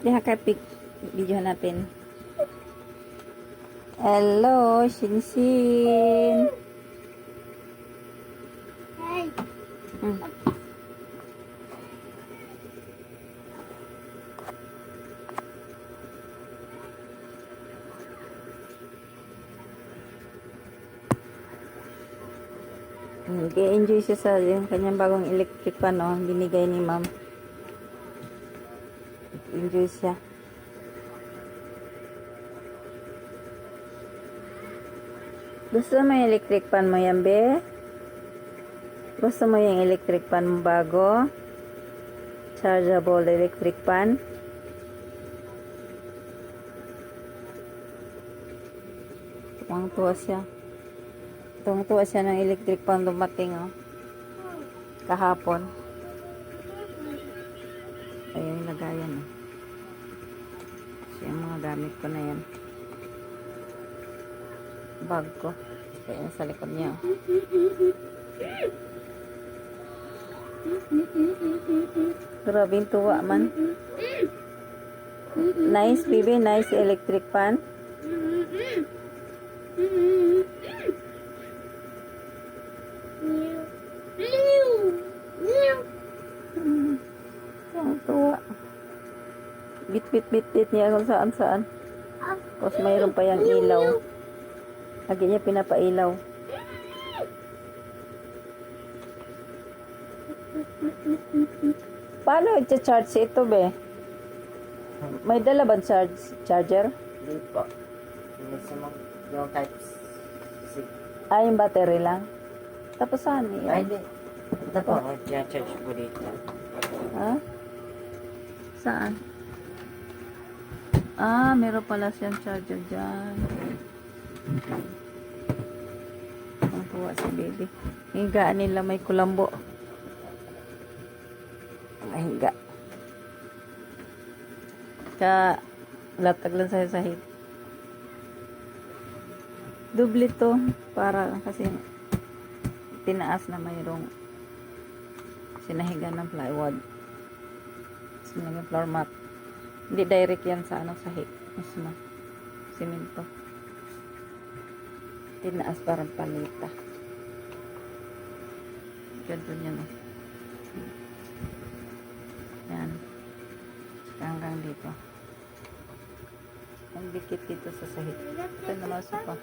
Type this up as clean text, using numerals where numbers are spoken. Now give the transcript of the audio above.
Diha ka pic. Video natin. Hello, Shinshin. Hey. Hmm. Nag-enjoy siya sa yung kanyang bagong electric pan, no? Binigay ni ma'am. Enjoy siya. Gusto mo yung electric pan mo yan, be? Gusto mo yung electric pan mo bago? Chargeable electric pan? Tuwang-tuwa siya. Tuwang-tuwa siya ng electric pan dumating, oh. Kahapon. Ayun yung lagayan, oh. So, yung mga gamit ko na yan. Bag ko. Kaya sa likod niya, oh. Grabing tuwa man. Nice, baby. Nice electric pan. Ang tuwa. Bit niya kung saan. Tapos mayroon pa yung ilaw. Lagi niya pinapailaw. Paano i-charge ito, be? May dala ba charger? Hindi po. Yung type C. Yung battery lang. Tapos saan Ay, yan? hindi. Ito po, charge po dito. Ha? Saan? Meron pala siyang charger dyan. Ang tuwa si baby. Higaan nila may kulambo. Higa. Latag lang sa sahig. Doble to. Para kasi tinaas na mayroong sinahigan ng plywood. Tapos may floor mat. Hindi direct yan sa sahig. Mismo. Simento. Tinaas parang palita. Ganito niya, no? Yan. Hanggang dito. Ang dikit dito sa sahig. Ito naman sopa.